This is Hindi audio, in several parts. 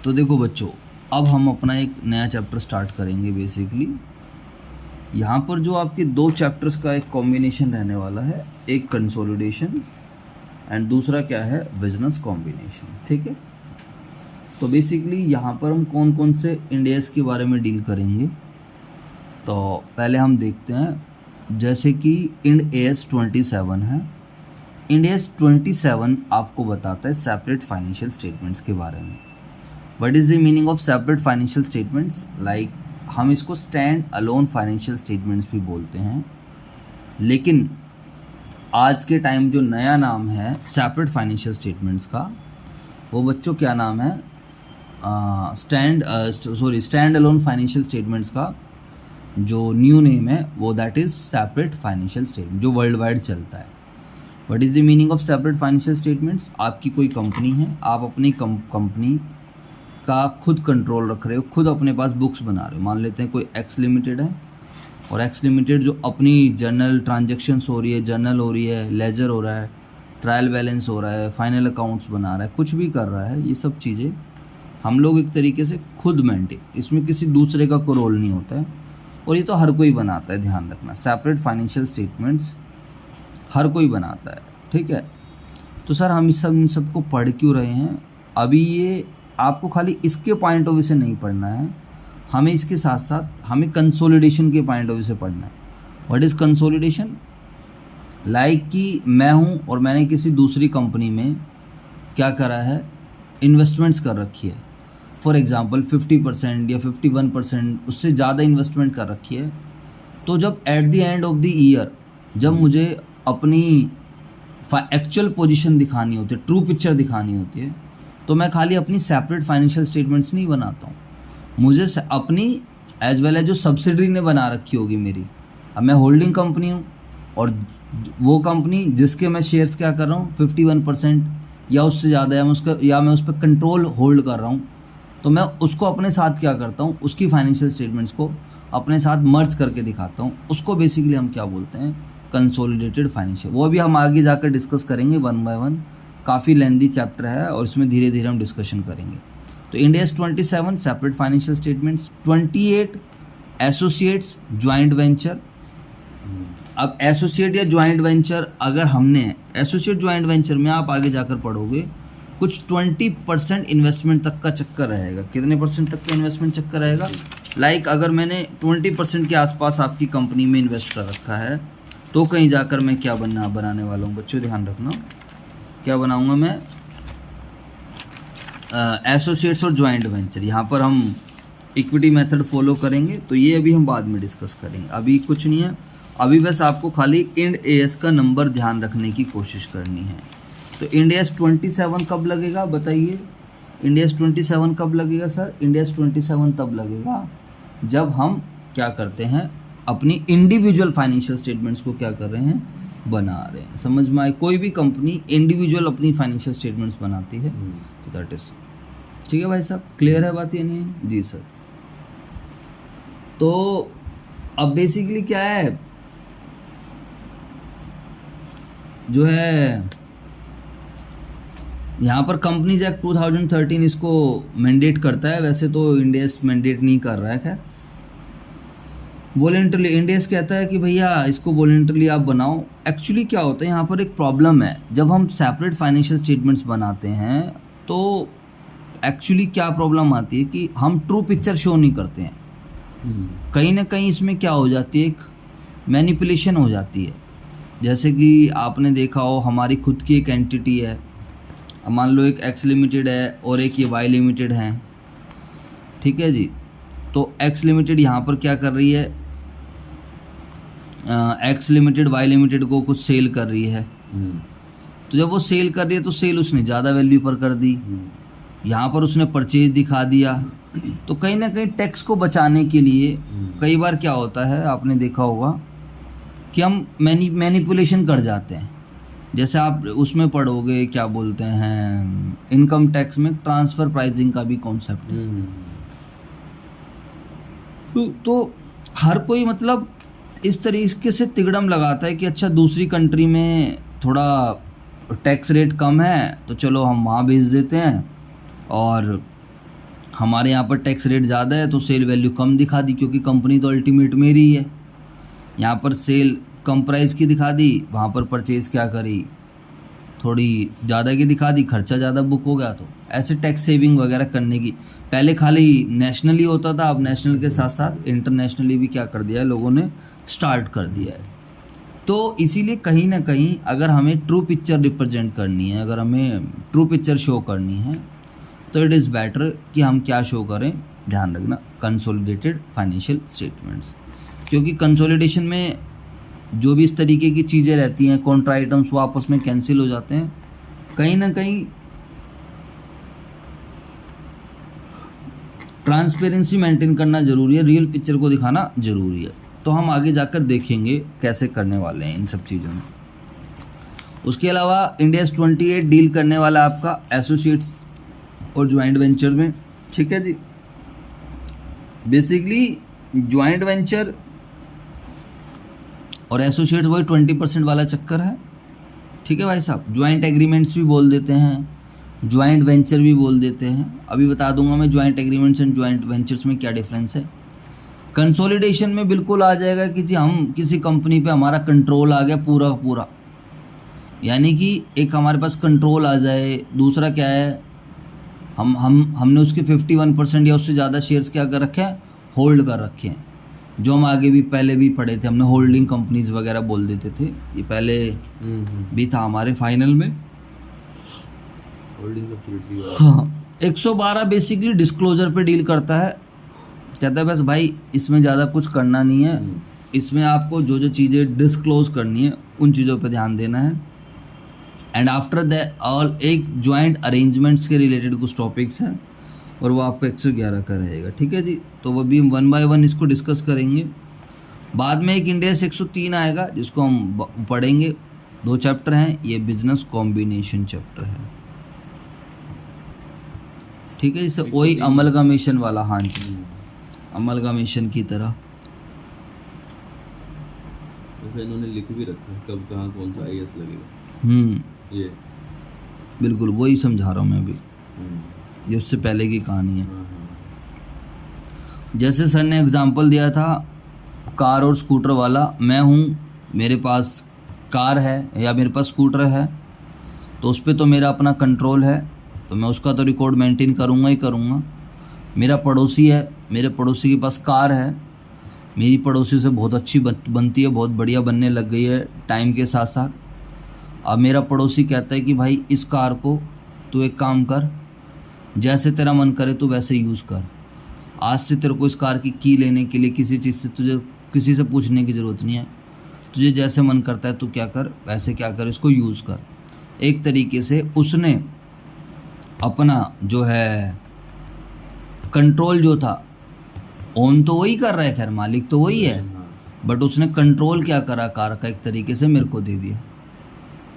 तो देखो बच्चों, अब हम अपना एक नया चैप्टर स्टार्ट करेंगे। बेसिकली यहाँ पर जो आपके दो चैप्टर्स का एक कॉम्बिनेशन रहने वाला है, एक कंसोलिडेशन एंड दूसरा क्या है, बिजनेस कॉम्बिनेशन। ठीक है, तो बेसिकली यहाँ पर हम कौन कौन से इंडेस के बारे में डील करेंगे। तो पहले हम देखते हैं, जैसे कि इंड AS 27 है। इंड AS 27 आपको बताता है सेपरेट फाइनेंशियल स्टेटमेंट्स के बारे में। What is the meaning of separate financial statements? Like हम इसको स्टैंड अलोन फाइनेंशियल स्टेटमेंट्स भी बोलते हैं, लेकिन आज के टाइम जो नया नाम है सेपरेट फाइनेंशियल स्टेटमेंट्स का, वो बच्चों क्या नाम है, स्टैंड अलोन फाइनेंशियल स्टेटमेंट्स का जो न्यू नेम है वो that is separate financial statement, जो वर्ल्ड वाइड चलता है। What is the meaning of separate financial statements? आपकी कोई कंपनी है, आप अपनी कंपनी का खुद कंट्रोल रख रहे हो, खुद अपने पास बुक्स बना रहे हो। मान लेते हैं कोई एक्स लिमिटेड है, और एक्स लिमिटेड जो अपनी जर्नल ट्रांजेक्शन्स हो रही है, जर्नल हो रही है, लेजर हो रहा है, ट्रायल बैलेंस हो रहा है, फाइनल अकाउंट्स बना रहा है, कुछ भी कर रहा है, ये सब चीज़ें हम लोग एक तरीके से खुद मेंटेन, इसमें किसी दूसरे का कोई रोल नहीं होता है, और ये तो हर कोई बनाता है। ध्यान रखना, सेपरेट फाइनेंशियल स्टेटमेंट्स हर कोई बनाता है। ठीक है, तो सर हम इन सबको पढ़ क्यों रहे हैं? अभी ये आपको खाली इसके पॉइंट ऑफ व्यू से नहीं पढ़ना है, हमें इसके साथ साथ हमें कंसोलिडेशन के पॉइंट ऑफ व्यू से पढ़ना है। What is consolidation? लाइक कि मैं हूँ और मैंने किसी दूसरी कंपनी में क्या करा है, इन्वेस्टमेंट्स कर रखी है। फॉर एग्जांपल 50% या 51%, उससे ज़्यादा इन्वेस्टमेंट कर रखी है। तो जब at the end of the year जब मुझे अपनी एक्चुअल पोजीशन दिखानी होती है, ट्रू पिक्चर दिखानी होती है, तो मैं खाली अपनी सेपरेट फाइनेंशियल स्टेटमेंट्स नहीं बनाता हूँ, मुझे अपनी एज वेल एज जो सब्सिडरी ने बना रखी होगी मेरी। अब मैं होल्डिंग कंपनी हूँ, और वो कंपनी जिसके मैं शेयर्स क्या कर रहा हूँ 51% या उससे ज़्यादा, या मैं उस पर कंट्रोल होल्ड कर रहा हूँ, तो मैं उसको अपने साथ क्या करता हूँ, उसकी फाइनेंशियल स्टेटमेंट्स को अपने साथ मर्ज करके दिखाता हूँ। उसको बेसिकली हम क्या बोलते हैं, कंसोलिडेटेड फाइनेंशियल। वो भी हम आगे जाकर डिस्कस करेंगे वन बाय वन, काफ़ी लेंदी चैप्टर है और इसमें धीरे धीरे हम डिस्कशन करेंगे। तो Ind AS 27 separate financial statements, 28 associates joint venture. अब एसोसिएट या ज्वाइंट वेंचर, अगर हमने एसोसिएट ज्वाइंट वेंचर में आप आगे जाकर पढ़ोगे कुछ 20% इन्वेस्टमेंट तक का चक्कर रहेगा। कितने परसेंट तक का इन्वेस्टमेंट चक्कर रहेगा? लाइक अगर मैंने 20% के आसपास आपकी कंपनी में इन्वेस्ट कर रखा है, तो कहीं जाकर मैं क्या बनाने वाला हूँ बच्चों, ध्यान रखना, क्या बनाऊँगा मैं, एसोसिएट्स और ज्वाइंट वेंचर। यहाँ पर हम इक्विटी मेथड फॉलो करेंगे, तो ये अभी हम बाद में डिस्कस करेंगे, अभी कुछ नहीं है। अभी बस आपको खाली इंड AS का नंबर ध्यान रखने की कोशिश करनी है। तो इंड AS 27 कब लगेगा बताइए? इंड AS 27 कब लगेगा सर? इंड AS 27 तब लगेगा जब हम क्या करते हैं, अपनी इंडिविजुअल फाइनेंशियल स्टेटमेंट्स को क्या कर रहे हैं, बना रहे हैं। समझ में आए? कोई भी कंपनी इंडिविजुअल अपनी फाइनेंशियल स्टेटमेंट्स बनाती है, तो दैट इज ठीक है भाई साहब, क्लियर है बात? ये नहीं है जी सर। तो अब बेसिकली क्या है, जो है यहाँ पर कंपनीज एक्ट 2013 इसको मैंडेट करता है। वैसे तो इंड AS मैंडेट नहीं कर रहा है, खैर वॉलेंटरली इंड AS कहता है कि भैया इसको वॉलेंटरली आप बनाओ। एक्चुअली क्या होता है, यहाँ पर एक प्रॉब्लम है, जब हम सेपरेट फाइनेंशियल स्टेटमेंट्स बनाते हैं तो एक्चुअली क्या प्रॉब्लम आती है कि हम ट्रू पिक्चर शो नहीं करते हैं। कहीं ना कहीं इसमें क्या हो जाती है, एक मैनिपुलेशन हो जाती है। जैसे कि आपने देखा हो, हमारी खुद की एक एंटिटी है, मान लो एक एक्स लिमिटेड है और एक ये वाई लिमिटेड है, ठीक है जी। तो एक्स लिमिटेड यहाँ पर क्या कर रही है, एक्स लिमिटेड वाई लिमिटेड को कुछ सेल कर रही है। तो जब वो सेल कर रही है तो सेल उसने ज़्यादा वैल्यू पर कर दी, यहाँ पर उसने परचेज दिखा दिया। तो कहीं ना कहीं टैक्स को बचाने के लिए कई बार क्या होता है, आपने देखा होगा कि हम मैनिपुलेशन कर जाते हैं। जैसे आप उसमें पढ़ोगे, क्या बोलते हैं, इनकम टैक्स में ट्रांसफ़र प्राइसिंग का भी कॉन्सेप्ट है। तो हर कोई मतलब इस तरीके से तिगड़म लगाता है कि अच्छा दूसरी कंट्री में थोड़ा टैक्स रेट कम है तो चलो हम वहाँ भेज देते हैं, और हमारे यहाँ पर टैक्स रेट ज़्यादा है तो सेल वैल्यू कम दिखा दी, क्योंकि कंपनी तो अल्टीमेट मेरी ही है। यहाँ पर सेल कम प्राइस की दिखा दी, वहाँ पर परचेज़ क्या करी, थोड़ी ज़्यादा की दिखा दी, खर्चा ज़्यादा बुक हो गया। तो ऐसे टैक्स सेविंग वगैरह करने की, पहले खाली नेशनली होता था, अब नेशनल के साथ साथ इंटरनेशनली भी क्या कर दिया है लोगों ने, स्टार्ट कर दिया है। तो इसीलिए कहीं ना कहीं अगर हमें ट्रू पिक्चर रिप्रेजेंट करनी है, अगर हमें ट्रू पिक्चर शो करनी है, तो इट इज़ बेटर कि हम क्या शो करें, ध्यान रखना, कंसोलिडेटेड फाइनेंशियल स्टेटमेंट्स। क्योंकि कंसोलिडेशन में जो भी इस तरीके की चीज़ें रहती हैं, कॉन्ट्रा आइटम्स, वो आपस में कैंसिल हो जाते हैं। कहीं ना कहीं ट्रांसपेरेंसी मेंटेन करना ज़रूरी है, रियल पिक्चर को दिखाना ज़रूरी है। तो हम आगे जाकर देखेंगे कैसे करने वाले हैं इन सब चीज़ों में। उसके अलावा इंडिया 28 डील करने वाला आपका एसोसिएट्स और ज्वाइंट वेंचर में, ठीक है जी। बेसिकली ज्वाइंट वेंचर और एसोसिएट्स वही 20% वाला चक्कर है, ठीक है भाई साहब। ज्वाइंट एग्रीमेंट्स भी बोल देते हैं, ज्वाइंट वेंचर भी बोल देते हैं। अभी बता दूंगा मैं joint agreements and joint ventures में क्या डिफरेंस है। कंसोलिडेशन में बिल्कुल आ जाएगा कि जी हम किसी कंपनी पे हमारा कंट्रोल आ गया पूरा पूरा, यानी कि एक हमारे पास कंट्रोल आ जाए। दूसरा क्या है, हमने उसके 51% या उससे ज़्यादा शेयर्स क्या कर रखे हैं, होल्ड कर रखे हैं। जो हम आगे भी पहले भी पढ़े थे, हमने होल्डिंग कंपनीज वगैरह बोल देते थे, ये पहले भी था हमारे फाइनल में। हाँ, 112 बेसिकली डिस्क्लोजर पे डील करता है। कहता है बस भाई इसमें ज़्यादा कुछ करना नहीं है, इसमें आपको जो जो चीज़ें डिस्क्लोज करनी है उन चीज़ों पे ध्यान देना है। एंड आफ्टर दैट ऑल एक ज्वाइंट अरेंजमेंट्स के रिलेटेड कुछ टॉपिक्स हैं और वो आपको 111 का रहेगा, ठीक है जी। तो वो भी हम 1 बाय 1 इसको डिस्कस करेंगे। बाद में एक इंडिया 103 आएगा जिसको हम पढ़ेंगे। 2 चैप्टर हैं, ये बिजनेस कॉम्बिनेशन चैप्टर है, ठीक है। जैसे वही अमलगामेशन वाला, हाँ जी, अमलगामेशन की तरह। वैसे इन्होंने लिख भी रखा है कब कहाँ कौन सा आईएएस लगेगा। ये बिल्कुल वही समझा रहा हूँ मैं अभी, ये उससे पहले की कहानी है। जैसे सर ने एग्जांपल दिया था कार और स्कूटर वाला, मैं हूँ, मेरे पास कार है या मेरे पास स्कूटर है, तो उस पर तो मेरा अपना कंट्रोल है, तो मैं उसका तो रिकॉर्ड मेंटेन करूँगा ही करूँगा। मेरा पड़ोसी है, मेरे पड़ोसी के पास कार है, मेरी पड़ोसी से बहुत अच्छी बनती है, बहुत बढ़िया बनने लग गई है टाइम के साथ साथ। अब मेरा पड़ोसी कहता है कि भाई इस कार को तू एक काम कर, जैसे तेरा मन करे तू वैसे यूज़ कर, आज से तेरे को इस कार की लेने के लिए किसी चीज़ से तुझे किसी से पूछने की ज़रूरत नहीं है, तुझे जैसे मन करता है तू क्या कर, वैसे क्या कर, इसको यूज़ कर। एक तरीके से उसने अपना जो है कंट्रोल जो था, ओन तो वही कर रहा है, खैर मालिक तो वही है, बट उसने कंट्रोल क्या करा कार का, एक तरीके से मेरे को दे दिया।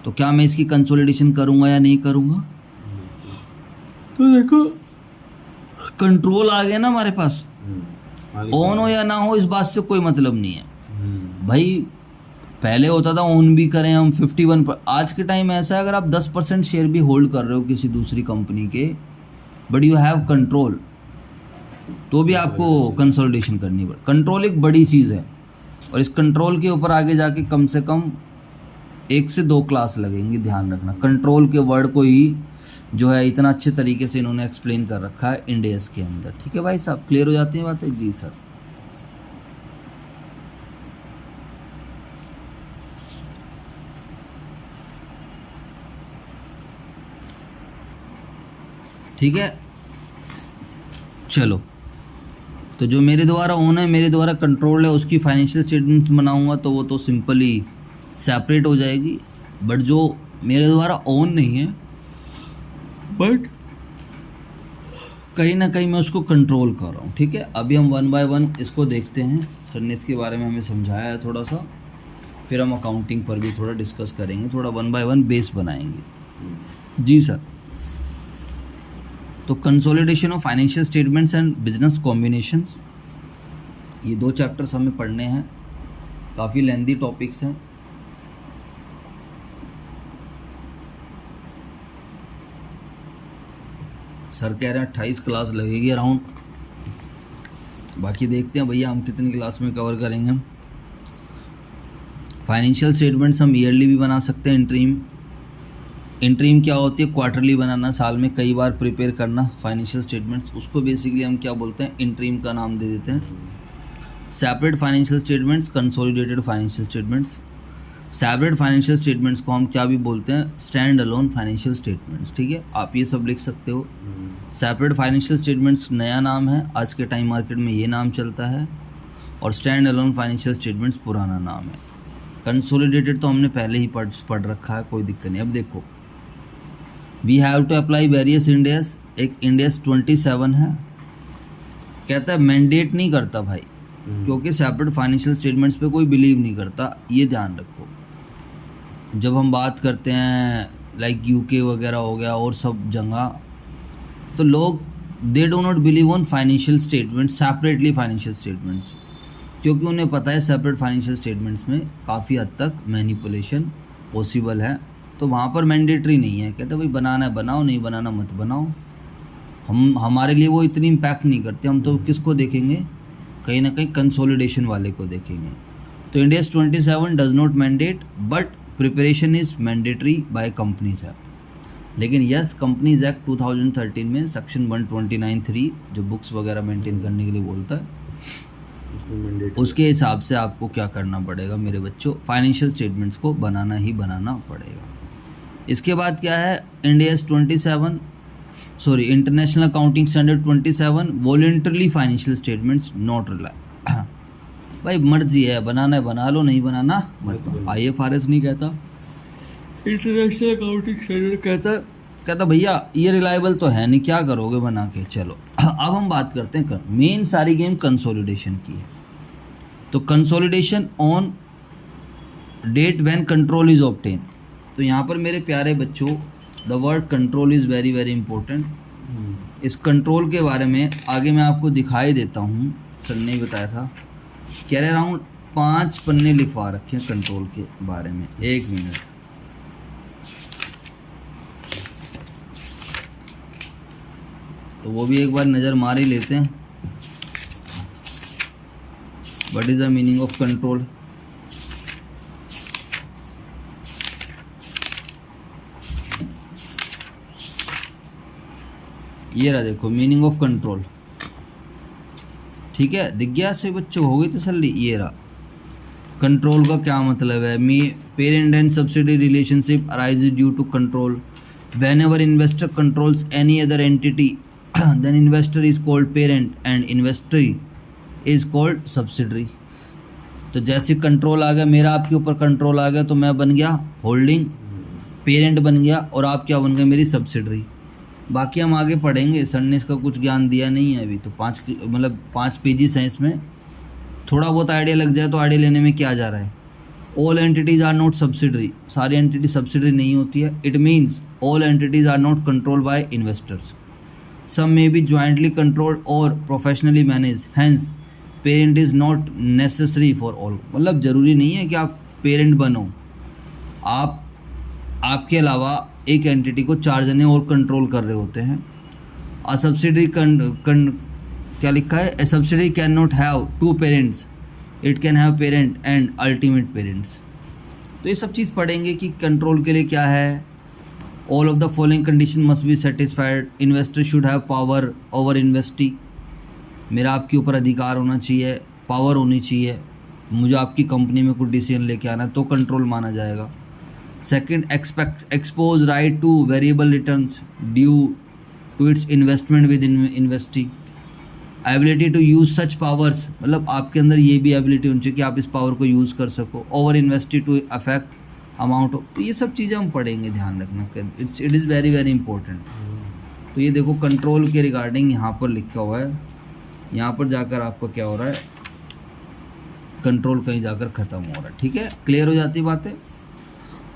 तो क्या मैं इसकी कंसोलिडेशन करूँगा या नहीं करूँगा? तो देखो कंट्रोल आ गया ना हमारे पास, ऑन हो या ना हो इस बात से कोई मतलब नहीं है भाई। पहले होता था ऑन भी करें हम 51 पर, आज के टाइम ऐसा है अगर आप 10% शेयर भी होल्ड कर रहे हो किसी दूसरी कंपनी के, बट यू हैव कंट्रोल, तो भी आपको कंसोलिडेशन करनी पड़े। कंट्रोल एक बड़ी चीज़ है और इस कंट्रोल के ऊपर आगे जाके कम से कम 1 से 2 क्लास लगेंगी, ध्यान रखना। कंट्रोल के वर्ड को ही जो है इतना अच्छे तरीके से इन्होंने एक्सप्लेन कर रखा है इंडेस के अंदर, ठीक है भाई साहब। क्लियर हो जाती है बातें? जी सर। ठीक है, चलो। तो जो मेरे द्वारा ओन है, मेरे द्वारा कंट्रोल है, उसकी फाइनेंशियल स्टेटमेंट्स बनाऊंगा तो वो तो सिंपली सेपरेट हो जाएगी। बट जो मेरे द्वारा ओन नहीं है, बट कहीं ना कहीं मैं उसको कंट्रोल कर रहा हूँ, ठीक है। अभी हम 1 बाय 1 इसको देखते हैं। सर ने इसके बारे में हमें समझाया है थोड़ा सा, फिर हम अकाउंटिंग पर भी थोड़ा डिस्कस करेंगे, थोड़ा 1 बाय 1 बेस बनाएंगे। जी सर। तो consolidation of financial statements and business combinations, ये 2 चैप्टर्स हमें पढ़ने हैं, काफ़ी लेंदी टॉपिक्स हैं। सर कह रहे हैं 28 क्लास लगेगी अराउंड, बाकी देखते हैं भैया हम कितनी क्लास में कवर करेंगे। फाइनेंशियल स्टेटमेंट्स हम ईयरली भी बना सकते हैं। इंटरीम क्या होती है? क्वार्टरली बनाना, साल में कई बार प्रिपेयर करना फाइनेंशियल स्टेटमेंट्स, उसको बेसिकली हम क्या बोलते हैं? इंटरीम का नाम दे देते हैं। Separate financial statements, consolidated financial statements. Separate financial statements को हम क्या भी बोलते हैं? Stand alone financial statements. ठीक है, आप ये सब लिख सकते हो। सेपरेट फाइनेंशियल स्टेटमेंट्स नया नाम है, आज के टाइम मार्केट में ये नाम चलता है, और स्टैंड अलोन फाइनेंशियल स्टेटमेंट्स पुराना नाम है। कंसोलिडेटेड तो हमने पहले ही पढ़ रखा है, कोई दिक्कत नहीं। अब देखो, we have to apply various Ind AS, एक इंडियस 27 है, कहता है मैंडेट नहीं करता भाई, क्योंकि सेपरेट फाइनेंशियल स्टेटमेंट्स पे कोई बिलीव नहीं करता, ये ध्यान रखो। जब हम बात करते हैं लाइक यूके वगैरह हो गया और सब जगह, तो लोग they do not believe on financial statements, separately financial statements, क्योंकि उन्हें पता है सेपरेट फाइनेंशियल स्टेटमेंट्स में काफ़ी हद तक मैनिपुलेशन पॉसिबल है, तो वहाँ पर मैंडेटरी नहीं है। कहते भाई बनाना है बनाओ, नहीं बनाना मत बनाओ। हमारे लिए वो इतनी इम्पैक्ट नहीं करते, हम तो किसको देखेंगे? कहीं ना कहीं कंसोलिडेशन वाले को देखेंगे। तो Indians 27 does not mandate, but preparation is mandatory by companies act. लेकिन यस, कंपनीज एक्ट 2013 में सेक्शन 129(3) जो बुक्स वगैरह मेंटेन करने के लिए बोलता है, उसके हिसाब से आपको क्या करना पड़ेगा मेरे बच्चों? फाइनेंशियल स्टेटमेंट्स को बनाना ही बनाना पड़ेगा। इसके बाद क्या है? International accounting standard 27 voluntarily financial statements not rely. भाई मर्जी है, बनाना है बना लो, नहीं बनाना मत। IFRS नहीं कहता, इंटरनेशनल अकाउंटिंग स्टैंडर्ड कहता भैया ये रिलायबल तो है नहीं, क्या करोगे बना के। चलो अब हम बात करते हैं मेन सारी गेम कंसोलिडेशन की है। तो consolidation on date when control is obtain. तो यहाँ पर मेरे प्यारे बच्चों, the word control is very very important. इस कंट्रोल के बारे में आगे मैं आपको दिखाई देता हूँ, सर ने बताया था, कह रहे अराउंड 5 पन्ने लिखवा रखे हैं कंट्रोल के बारे में। 1 मिनट, तो वो भी एक बार नज़र मार ही लेते हैं। What is the meaning of control? ये रहा, देखो मीनिंग ऑफ कंट्रोल। ठीक है, दिख गया से बच्चों, हो गई तसल्ली। ये रहा, कंट्रोल का क्या मतलब है? Parent and subsidy relationship arises due to control. Whenever investor controls any other entity then investor is called parent and investee is called subsidiary. तो जैसे कंट्रोल आ गया, मेरा आपके ऊपर कंट्रोल आ गया, तो मैं बन गया होल्डिंग, पेरेंट बन गया, और आप क्या बन गए? मेरी सब्सिडरी। बाकी हम आगे पढ़ेंगे, सर ने इसका कुछ ज्ञान दिया नहीं है अभी, तो 5 पेजेस हैं इसमें, थोड़ा बहुत आइडिया लग जाए तो आइडिया लेने में क्या जा रहा है। All entities are not subsidiary, सारी एंटिटी सब्सिडरी नहीं होती है। It means all entities are not controlled by investors, some may be jointly controlled और professionally manage, hence parent is not necessary for all. मतलब ज़रूरी नहीं है कि आप पेरेंट बनो, आपके अलावा एक एंटिटी को 4 जने और कंट्रोल कर रहे होते हैं। अ सब्सिडरी क्या लिखा है? A subsidiary can not have 2 parents, it can have parent and ultimate parents. तो ये सब चीज़ पढ़ेंगे कि कंट्रोल के लिए क्या है। All of the following condition must be satisfied. Investor should have power over investee, मेरा आपके ऊपर अधिकार होना चाहिए, पावर होनी चाहिए, मुझे आपकी कंपनी में कुछ डिसीजन लेके आना है तो कंट्रोल माना जाएगा। Second, expose right to variable returns due to its investment with investee. Ability to use such powers, मतलब आपके अंदर ये भी एबिलिटी होनी चाहिए कि आप इस पावर को यूज़ कर सको। Over investee to affect amount of, तो ये सब चीज़ें हम पढ़ेंगे, ध्यान रखना, it is very very important. तो ये देखो कंट्रोल के रिगार्डिंग यहाँ पर लिखा हुआ है, यहाँ पर जाकर आपका क्या हो रहा है? कंट्रोल कहीं जाकर ख़त्म हो रहा है। ठीक है, क्लियर हो जाती बातें।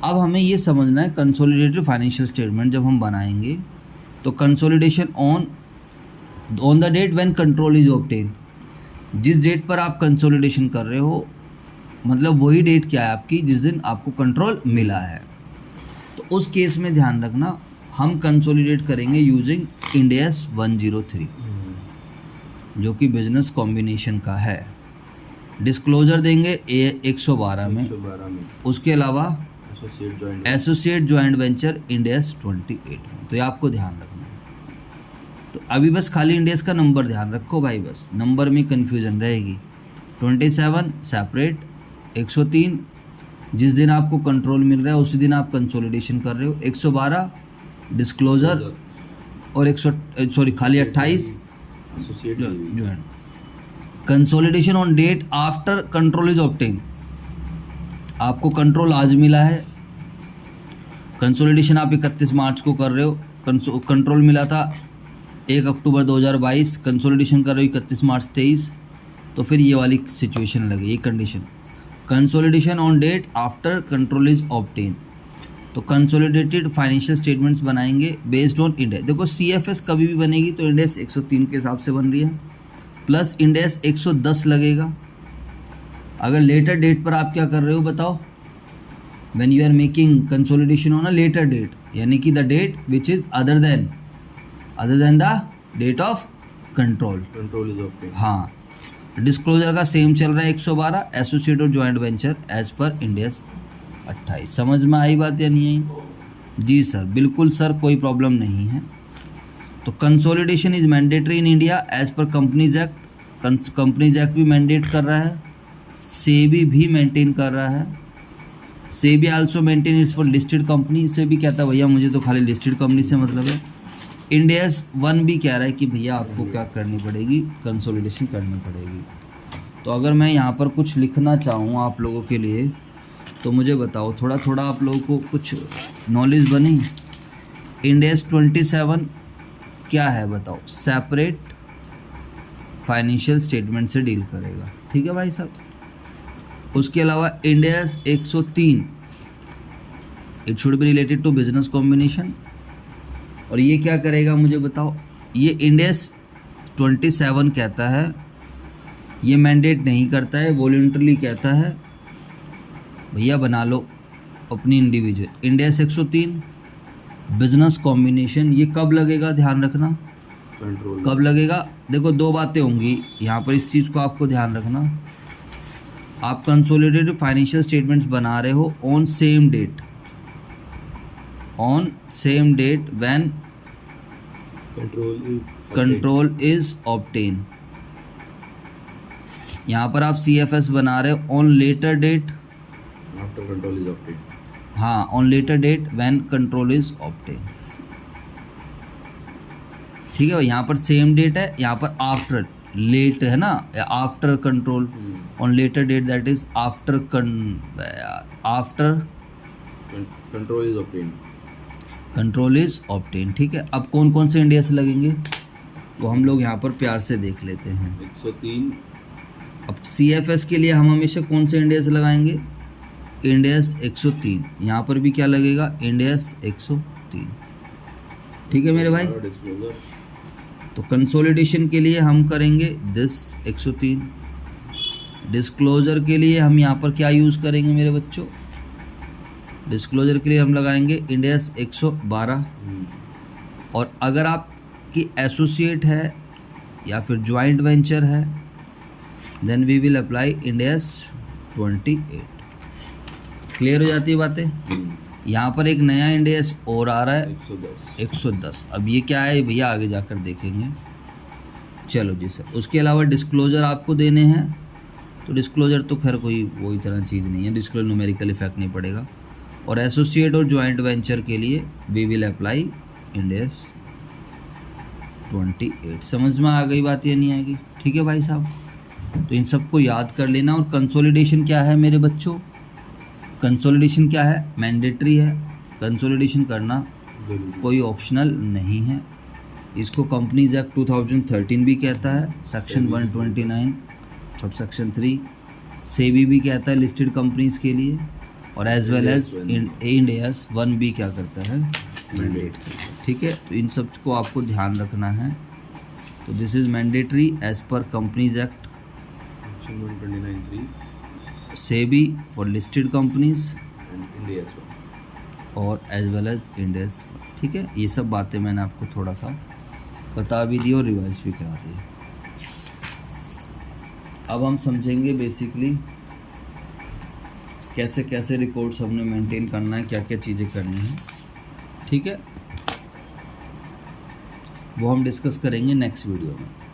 अब हमें ये समझना है कंसोलिडेटेड फाइनेंशियल स्टेटमेंट जब हम बनाएंगे तो consolidation on the date when control is obtain. जिस डेट पर आप कंसोलिडेशन कर रहे हो, मतलब वही डेट क्या है आपकी जिस दिन आपको कंट्रोल मिला है। तो उस केस में ध्यान रखना, हम कंसोलिडेट करेंगे यूजिंग इंडेस 103 जो कि बिजनेस कॉम्बिनेशन का है। डिस्क्लोजर देंगे 112 में, 112 में उसके अलावा associate joint associate joint venture Ind AS 28 में। तो ये आपको ध्यान रखना है। तो अभी बस खाली इंडेस का नंबर ध्यान रखो भाई, बस नंबर में कन्फ्यूजन रहेगी। 27 सेपरेट, 103 जिस दिन आपको कंट्रोल मिल रहा है उसी दिन आप कंसोलिडेशन कर रहे हो, 112 डिस्क्लोजर और 28 associate joint. Consolidation on date after control is obtain. आपको कंट्रोल आज मिला है, कंसोलिडेशन आप 31 मार्च को कर रहे हो, कंट्रोल मिला था 1 अक्टूबर 2022, कंसोलिडेशन कर रहे हो 31 मार्च 23, तो फिर ये वाली सिचुएशन लगे, ये condition. Consolidation on date after control is obtain, तो कंसोलिडेटेड फाइनेंशियल स्टेटमेंट्स बनाएंगे बेस्ड ऑन इंडेस। देखो CFS कभी भी बनेगी तो इंडेस 103 के हिसाब से बन रही है, प्लस इंडेस 110 लगेगा। अगर लेटर डेट पर आप क्या कर रहे हो बताओ, when you are making consolidation on a later date, यानी कि the date which is other than the date of control is obtain. हाँ, डिस्क्लोजर का सेम चल रहा है 112, एसोसिएट और जॉइंट वेंचर एज पर इंडेस 28। समझ में आई बात या नहीं आई? जी सर, बिल्कुल सर, कोई प्रॉब्लम नहीं है। तो consolidation is mandatory in India as per companies act. Companies act भी मैंडेट कर रहा है, सेबी भी मेंटेन कर रहा है। SEBI also maintain its for listed company. SEBI कहता है भैया मुझे तो खाली लिस्टेड कंपनी से मतलब है। इंडेस 1 भी कह रहा है कि भैया आपको क्या करनी पड़ेगी, कंसोलिडेशन करनी पड़ेगी। तो अगर मैं यहाँ पर कुछ लिखना चाहूँ आप लोगों के लिए तो मुझे बताओ, थोड़ा थोड़ा आप लोगों को कुछ नॉलेज बनी। इंडेस 27 क्या है बताओ, सेपरेट फाइनेंशियल स्टेटमेंट से डील करेगा, ठीक है भाई साहब। उसके अलावा Ind AS 103 it should be related to business combination, और ये क्या करेगा मुझे बताओ। ये इंडेस 27 कहता है, ये मैंडेट नहीं करता है, वॉलंटरली कहता है भैया बना लो अपनी इंडिविजुअल। इंडेस 103 बिजनेस कॉम्बिनेशन, ये कब लगेगा ध्यान रखना, कंट्रोल कब लगेगा। देखो दो बातें होंगी यहाँ पर, इस चीज़ को आपको ध्यान रखना। आप कंसोलिडेटेड फाइनेंशियल स्टेटमेंट्स बना रहे हो on same date when control is obtain. यहाँ पर आप CFS बना रहे हो on later date after control is obtain. हाँ, on later date when control is obtain, ठीक है भाई। यहाँ पर सेम डेट है, यहाँ पर आफ्टर लेट है ना, after control on later date that is after control is obtain. Control is obtain, ठीक है। अब कौन कौन से इंडेस लगेंगे वो हम लोग यहाँ पर प्यार से देख लेते हैं। 103 अब CFS के लिए हम हमेशा कौन से इंडेस लगाएंगे, इंडेस 103। यहाँ पर भी क्या लगेगा, इंडेस 103, ठीक है मेरे भाई। डिस्क्लोजर तो कंसोलिडेशन के लिए हम करेंगे दिस 103। डिस्क्लोजर के लिए हम यहाँ पर क्या यूज़ करेंगे मेरे बच्चों, डिस्क्लोजर के लिए हम लगाएंगे इंडेस 112। और अगर आपकी एसोसिएट है या फिर जॉइंट वेंचर है then we will apply Ind AS 28। Clear हो जाती है बातें। यहाँ पर एक नया इंडेस और आ रहा है 110। अब ये क्या है भैया आगे जाकर देखेंगे। चलो जी सर, उसके अलावा डिस्क्लोजर आपको देने हैं, तो डिस्क्लोजर तो खैर कोई वो इतना चीज़ नहीं है, डिस्क्लोजर न्यूमेरिकल इफेक्ट नहीं पड़ेगा। और एसोसिएट और जॉइंट वेंचर के लिए वी विल अप्लाई इंडेस 28। समझ में आ गई बात या नहीं आएगी, ठीक है भाई साहब। तो इन सबको याद कर लेना। और कंसोलिडेशन क्या है मेरे बच्चों, कंसोलिडेशन क्या है, मैंडेटरी है। कंसोलिडेशन करना कोई ऑप्शनल नहीं है। इसको कंपनीज एक्ट 2013 भी कहता है, सेक्शन 129 सब सेक्शन 3। सेबी भी कहता है लिस्टेड कंपनीज के लिए, और एज वेल एज इंडेस 1 भी क्या करता है, मैंडेट, ठीक है। तो इन सब को आपको ध्यान रखना है। तो this is mandatory as per companies act, section 129(3) SEBI for listed companies and India और एज वेल एज इंडेस, ठीक है। ठीक है, ये सब बातें मैंने आपको थोड़ा सा बता भी दी और रिवाइज भी करा दी। अब हम समझेंगे बेसिकली कैसे कैसे रिकॉर्ड्स हमने मेंटेन करना है, क्या क्या चीज़ें करनी है, ठीक है, वो हम डिस्कस करेंगे नेक्स्ट वीडियो में।